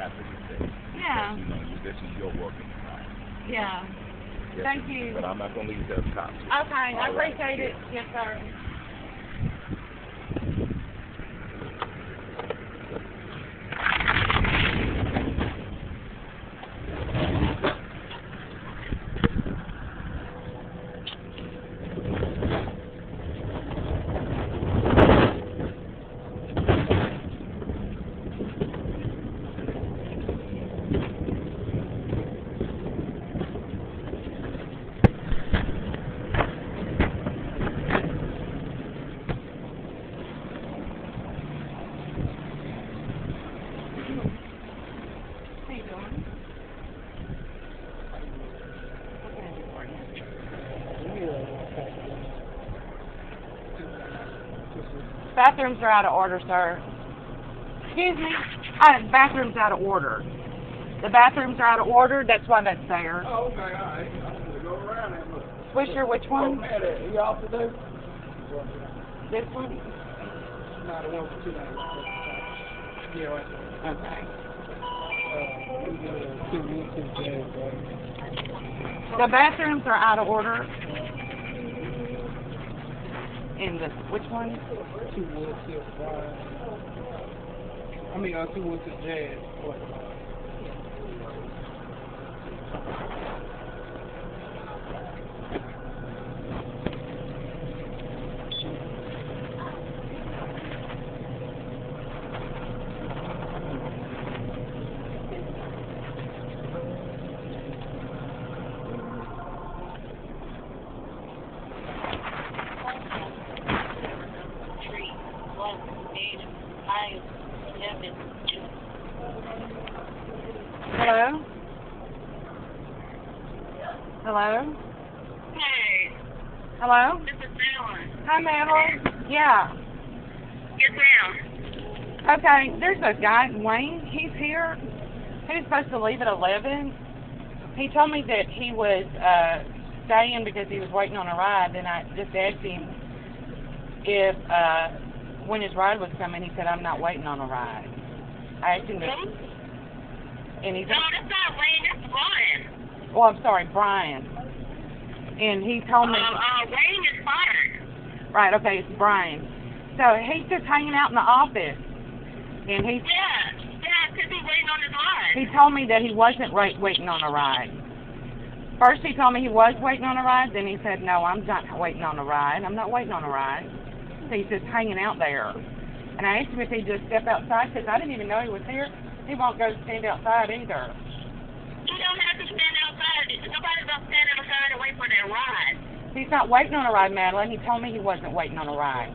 happy to say. Yeah. You know, this is your working environment. Yeah. Yes, Thank you. But I'm not going to leave that top. Okay, I appreciate it. Yes, sir. How you doing? What can I do for you? Bathrooms are out of order, sir. Excuse me? Bathrooms out of order. The bathrooms are out of order, that's why that's there. Oh, okay, all right. I'm going to go around and look. Swisher, which one? You off today? This one? No, the one for 2 nights. Yeah, right there. Okay. Two weeks in January. The bathrooms are out of order. In the, which one? 2 Woods Hill Drive. 2 Woods Hill Jazz. Hello? Hello? Hey, Hello? this is Madeline. Hi, Madeline. Yeah. Yes, ma'am. Okay, there's a guy, Wayne. He's here. He was supposed to leave at 11. He told me that he was staying because he was waiting on a ride. Then I just asked him if when his ride was coming. He said, I'm not waiting on a ride. I asked him to, and he No, that's not Wayne, that's Brian. oh, I'm sorry, Brian. And he told me, Wayne is fired. right, okay, it's Brian. So he's just hanging out in the office. And he Yeah, because he's waiting on his ride. he told me that he wasn't waiting on a ride. First he told me he was waiting on a ride, then he said, no, I'm not waiting on a ride. I'm not waiting on a ride. So he's just hanging out there. And I asked him if he'd just step outside, because I didn't even know he was here. He won't go stand outside either. You don't have to stand outside. Nobody's going to stand outside and wait for their ride. He's not waiting on a ride, Madeline. He told me he wasn't waiting on a ride.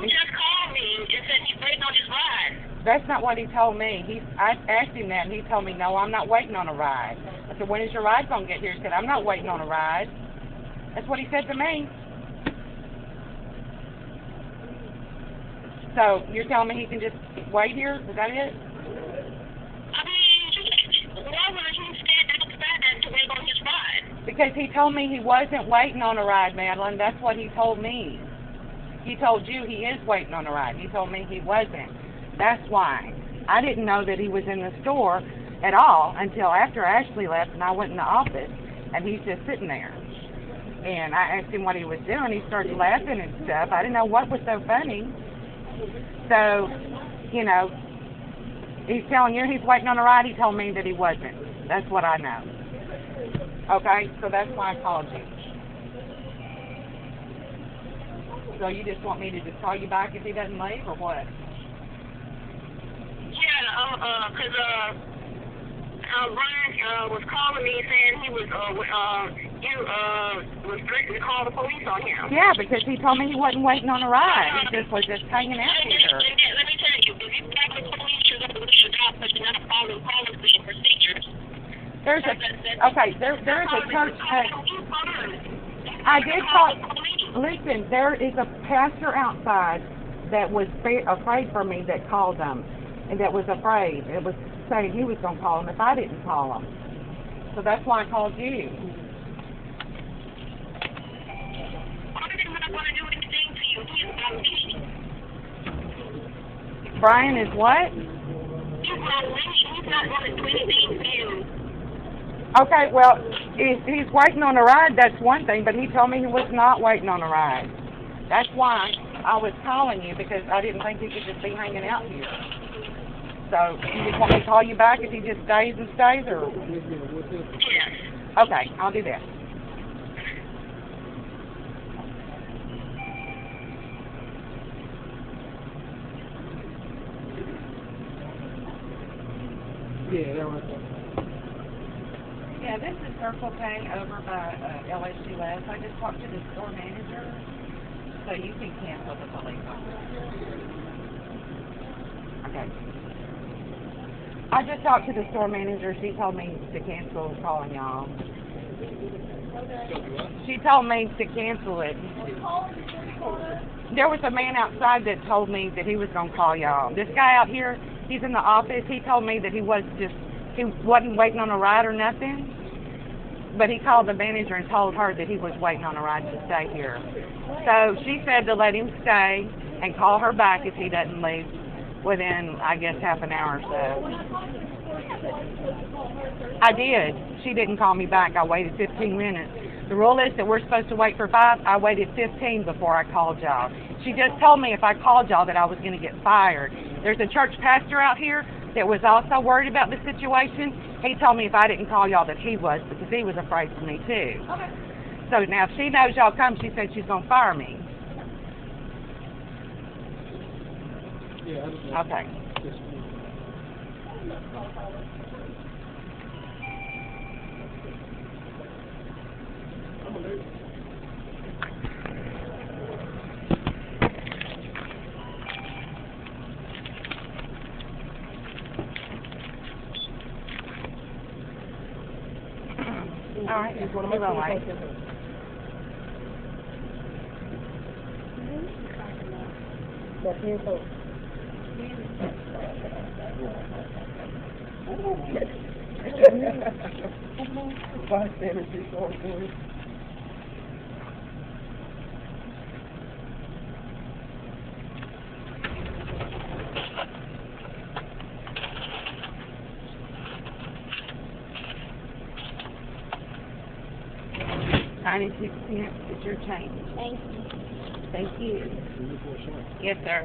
He just called me and said he's waiting on his ride. That's not what he told me. I asked him that, and he told me, no, I'm not waiting on a ride. I said, when is your ride going to get here? He said, I'm not waiting on a ride. That's what he said to me. So you're telling me he can just wait here? Is that it? I mean, why would he stand outside to wait on his ride? Because he told me he wasn't waiting on a ride, Madeline. That's what he told me. He told you he is waiting on a ride. He told me he wasn't. That's why. I didn't know that he was in the store at all until after Ashley left and I went in the office and he's just sitting there. And I asked him what he was doing. He started laughing and stuff. I didn't know what was so funny. So, you know, he's telling you he's waiting on a ride. He told me that he wasn't. That's what I know. Okay, so that's why I called you. So you just want me to just call you back if he doesn't leave, or what? Yeah, because Brian was calling me saying he was was threatening to call the police on him. Yeah, because he told me he wasn't waiting on a ride. He just was just hanging out here. Let me tell you, if you got the police, you're going to lose your job because you're not following policy and procedures. There's a there is a church. I did call. Listen, there is a pastor outside that was afraid for me that called them, and that was afraid. It was saying he was going to call him if I didn't call him. So that's why I called you. I'm not going to do anything to you. He's about me. Brian is what? He's not waiting. He's not going to do anything for you. Okay, well, if he's waiting on a ride, that's one thing, but he told me he was not waiting on a ride. That's why I was calling you, because I didn't think he could just be hanging out here. So, you just want me to call you back if he just stays and stays, or? Yes. Okay, I'll do that. Yeah, that right there. Yeah, this is Circle K over by LSUS. I just talked to the store manager, so you can cancel the police officer. Okay. I just talked to the store manager. She told me to cancel calling y'all. She told me to cancel it. There was a man outside that told me that he was going to call y'all. This guy out here, he's in the office. He told me that he wasn't waiting on a ride or nothing. But he called the manager and told her that he was waiting on a ride to stay here. So she said to let him stay and call her back if he doesn't leave within, I guess, half an hour or so. I did. She didn't call me back. I waited 15 minutes. The rule is that we're supposed to wait for 5. I waited 15 before I called y'all. She just told me if I called y'all that I was going to get fired. There's a church pastor out here that was also worried about the situation. He told me if I didn't call y'all that he was, because he was afraid for me too. Okay. So now if she knows y'all come, she said she's going to fire me. Yeah, I just Okay. All right, just want to move on, right? Bystanders be so good. $0.96 is your change. Thank you. Thank you. Yes, sir.